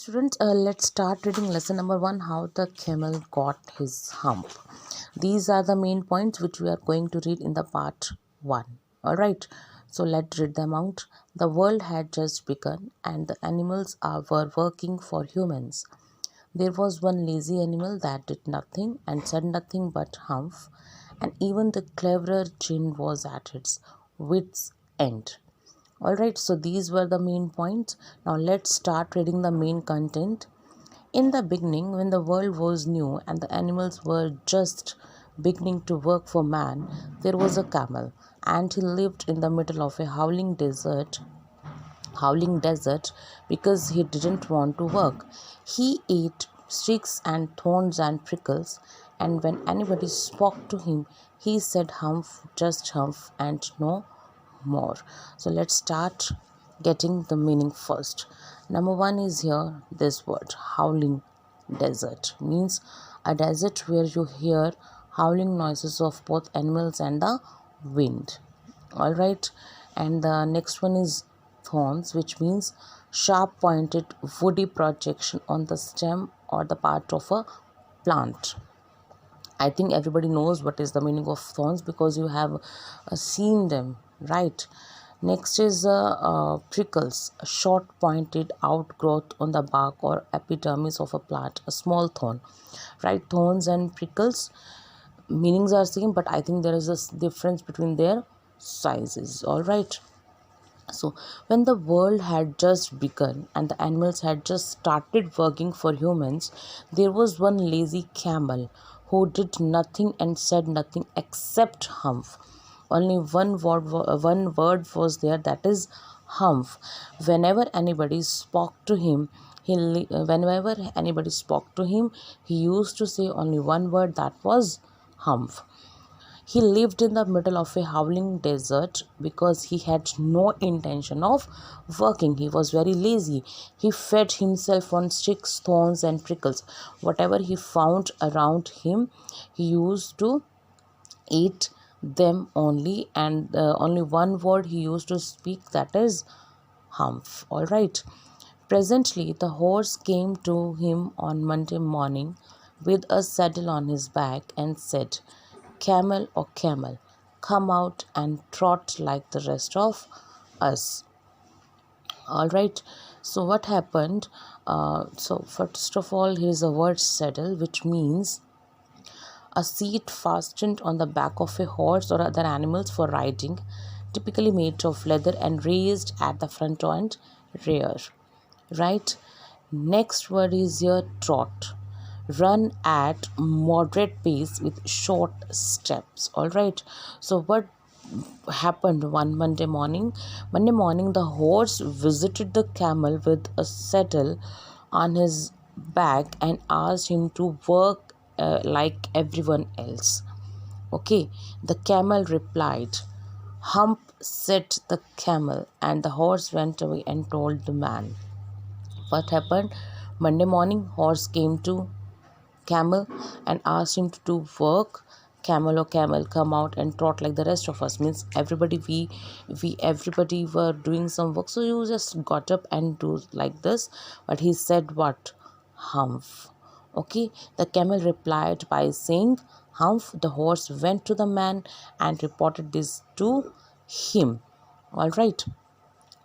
Students, let's start reading lesson number 1, how the camel got his hump. These are the main points which we are going to read in the part 1. Alright, so let's read them out. The world had just begun and the animals were working for humans. There was one lazy animal that did nothing and said nothing but humph, and even the cleverer jinn was at its wits' end. Alright, so these were the main points. Now let's start reading the main content. In the beginning, when the world was new and the animals were just beginning to work for man, there was a camel, and he lived in the middle of a howling desert because he didn't want to work. He ate sticks and thorns and prickles, and when anybody spoke to him, he said humph, just humph, and no more. So let's start getting the meaning first. Number 1 is here this word howling desert means a desert where you hear howling noises of both animals and the wind. All right, and the next one is thorns, which means sharp pointed woody projection on the stem or the part of a plant. I think everybody knows what is the meaning of thorns because you have seen them, right? Next is prickles, a short pointed outgrowth on the bark or epidermis of a plant, a small thorn, right? Thorns and prickles meanings are same, but I think there is a difference between their sizes. All right. So, when the world had just begun and the animals had just started working for humans, there was one lazy camel who did nothing and said nothing except humph. Only one word was there, that is humph. Whenever anybody spoke to him, whenever anybody spoke to him, he used to say only one word, that was humph. He lived in the middle of a howling desert because he had no intention of working. He was very lazy. He fed himself on sticks, thorns, and prickles. Whatever he found around him, he used to eat them only, and only one word he used to speak, that is humph. All right. Presently, the horse came to him on Monday morning with a saddle on his back and said, Camel or camel, come out and trot like the rest of us. All right. So what happened? So first of all, here is a word saddle, which means a seat fastened on the back of a horse or other animals for riding, typically made of leather and raised at the front and rear. Right. Next word is here trot. Run at moderate pace with short steps. All right. So what happened one Monday morning? Monday morning, the horse visited the camel with a saddle on his back and asked him to work like everyone else. Okay. The camel replied, Hump, said the camel, and the horse went away and told the man. What happened? Monday morning, horse came to camel and asked him to do work. Camel or camel, come out and trot like the rest of us. Means everybody, we everybody were doing some work, so you just got up and do like this. But he said what? Humph. Okay. The camel replied by saying humph. The horse went to the man and reported this to him. All right.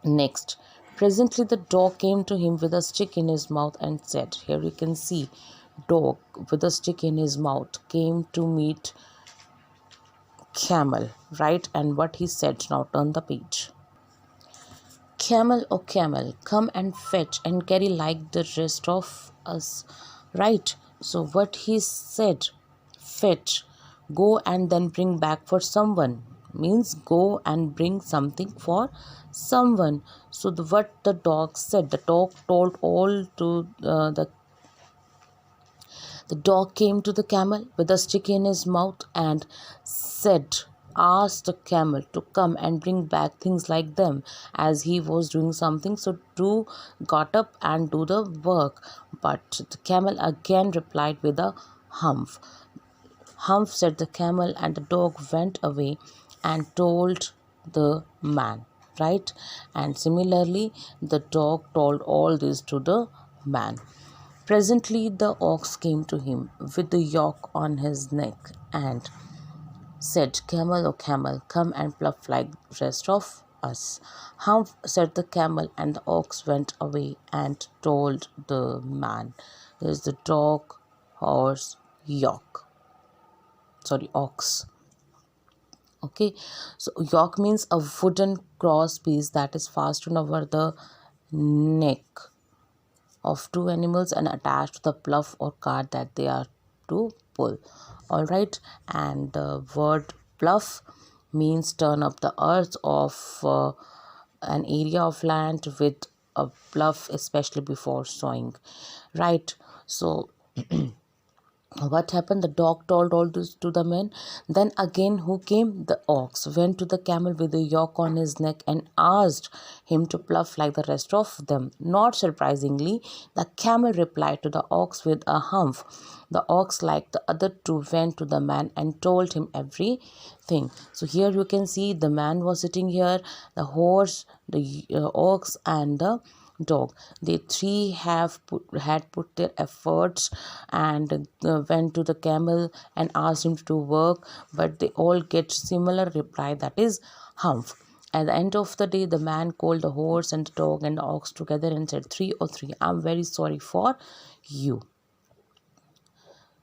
Next, presently the dog came to him with a stick in his mouth and said, here you can see, dog with a stick in his mouth came to meet camel, right? And what he said, now turn the page. Camel or camel, come and fetch and carry like the rest of us, right? So what he said, fetch, go and then bring back for someone, means go and bring something for someone. So what the dog said, the dog told all to the dog came to the camel with a stick in his mouth and said, asked the camel to come and bring back things like them, as he was doing something. So two got up and do the work. But the camel again replied with a humph. Humph, said the camel, and the dog went away and told the man, right? And similarly, the dog told all this to the man. Presently the ox came to him with the yoke on his neck and said, Camel, O camel, come and pluck like the rest of us. Humph, said the camel, and the ox went away and told the man. There's the dog, horse, yoke. Sorry, ox. Okay, so yoke means a wooden cross piece that is fastened over the neck of two animals and attached to the plough or cart that they are to pull. All right, and the word plough means turn up the earth of an area of land with a plough, especially before sowing. Right, so what happened? The dog told all this to the men. Then again, who came? The ox went to the camel with the yoke on his neck and asked him to pluff like the rest of them. Not surprisingly, the camel replied to the ox with a hump. The ox, like the other two, went to the man and told him everything. So here you can see the man was sitting here, the horse, the ox, and the dog. They three had put their efforts and went to the camel and asked him to do work, but they all get similar reply, that is hump. At the end of the day, the man called the horse and the dog and the ox together and said, 303, I'm very sorry for you.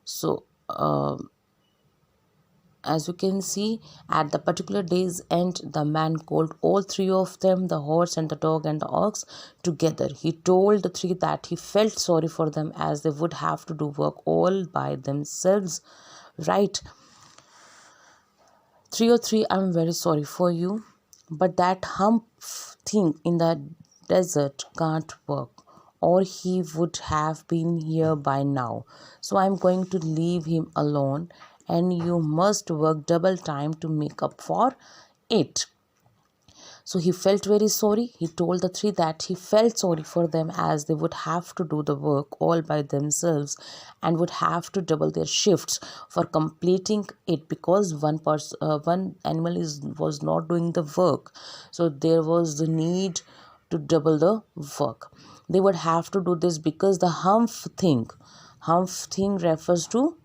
So as you can see, at the particular day's end, the man called all three of them, the horse and the dog and the ox, together. He told the three that he felt sorry for them as they would have to do work all by themselves. Right? 303, I'm very sorry for you, but that hump thing in the desert can't work, or he would have been here by now. So I'm going to leave him alone, and you must work double time to make up for it. So he felt very sorry. He told the three that he felt sorry for them as they would have to do the work all by themselves and would have to double their shifts for completing it, because one animal was not doing the work. So there was the need to double the work. They would have to do this because the hump thing refers to,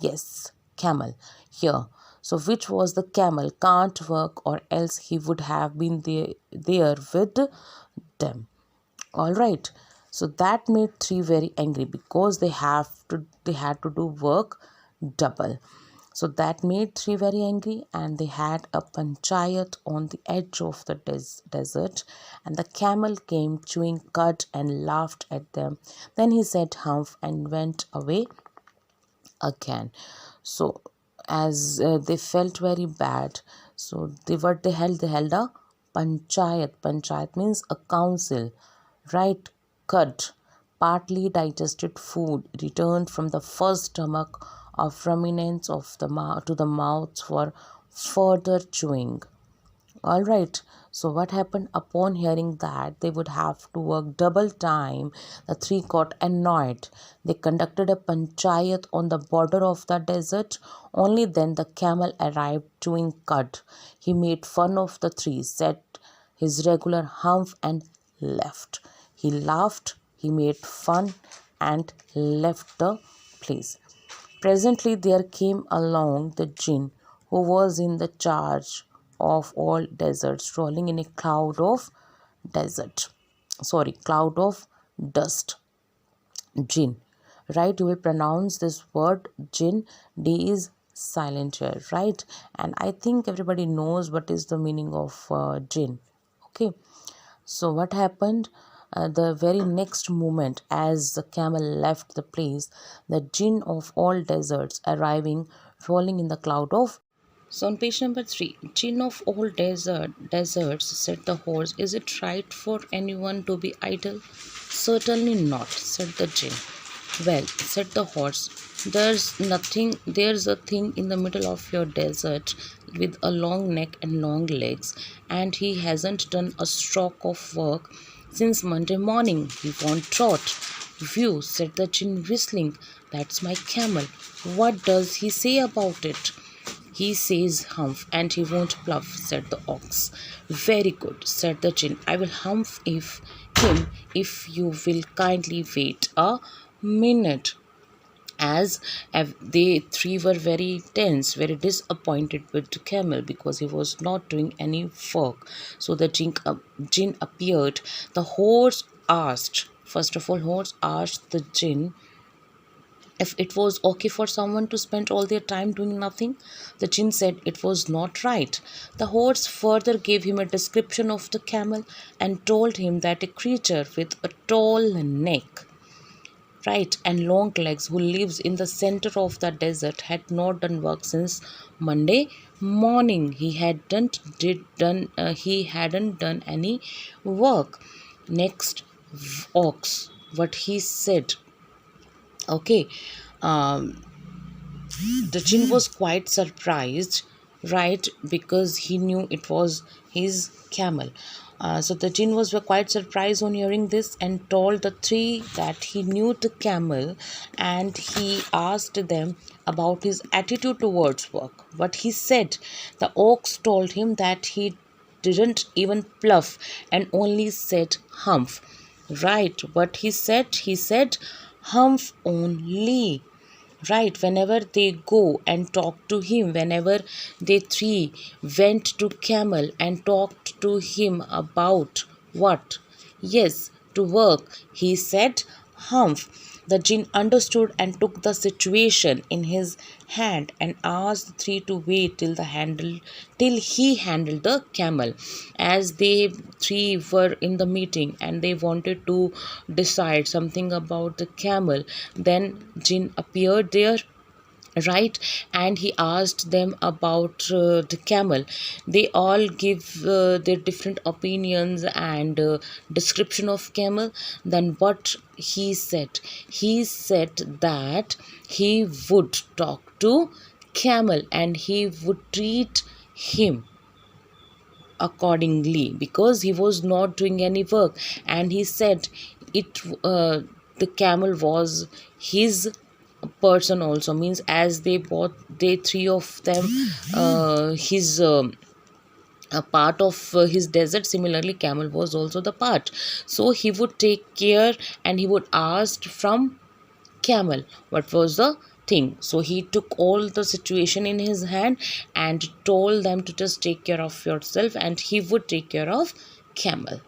yes, camel here. So which was the camel can't work, or else he would have been there with them. All right. So that made three very angry because they had to do work double. So that made three very angry, and they had a panchayat on the edge of the desert, and the camel came chewing cud and laughed at them. Then he said humph and went away again. So as they felt very bad, so they held a panchayat means a council, right? Cud, partly digested food returned from the first stomach of ruminants of the to the mouth for further chewing. All right. So what happened? Upon hearing that they would have to work double time, the three got annoyed. They conducted a panchayat on the border of the desert. Only then the camel arrived chewing cud. He made fun of the three, said his regular hump and left. He laughed, he made fun and left the place. Presently there came along the jinn who was in the charge of all deserts, rolling in a cloud of dust. Jinn, right? You will pronounce this word jinn. D is silent here, right? And I think everybody knows what is the meaning of jinn. Okay, so what happened? The very next moment, as the camel left the place, the jinn of all deserts arriving, rolling in the cloud of. So on page number 3, jinn of all deserts, said the horse, is it right for anyone to be idle? Certainly not, said the jinn. Well, said the horse, there's a thing in the middle of your desert with a long neck and long legs, and he hasn't done a stroke of work since Monday morning. He won't trot. Phew, said the jinn, whistling. That's my camel. What does he say about it? He says humph, and he won't bluff, said the ox. Very good, said the jinn. I will humph if him if you will kindly wait a minute. As they three were very tense, very disappointed with the camel because he was not doing any work. So the jinn appeared. The horse asked, first of all, horse asked the jinn if it was okay for someone to spend all their time doing nothing. The jinn said it was not right. The horse further gave him a description of the camel and told him that a creature with a tall neck, right, and long legs, who lives in the center of the desert, had not done work since Monday morning. He hadn't done any work. Next, ox, what he said. Okay, um, the jinn was quite surprised, right, because he knew it was his camel. So the jinn was quite surprised on hearing this and told the three that he knew the camel, and he asked them about his attitude towards work. What he said, the ox told him that he didn't even bluff and only said humph. Right, what he said humph only. Right, whenever they go and talk to him, whenever they three went to Camel and talked to him about what? Yes, to work, he said humph. The jinn understood and took the situation in his hand and asked the three to wait till he handled the camel. As they three were in the meeting and they wanted to decide something about the camel, then jinn appeared there, right, and he asked them about the camel. They all give their different opinions and description of camel. Then what he said that he would talk to camel and he would treat him accordingly because he was not doing any work. And he said it the camel was his person also, means as they three of them his a part of his desert. Similarly, camel was also the part, so he would take care and he would ask from camel what was the thing. So he took all the situation in his hand and told them to just take care of yourself and he would take care of camel.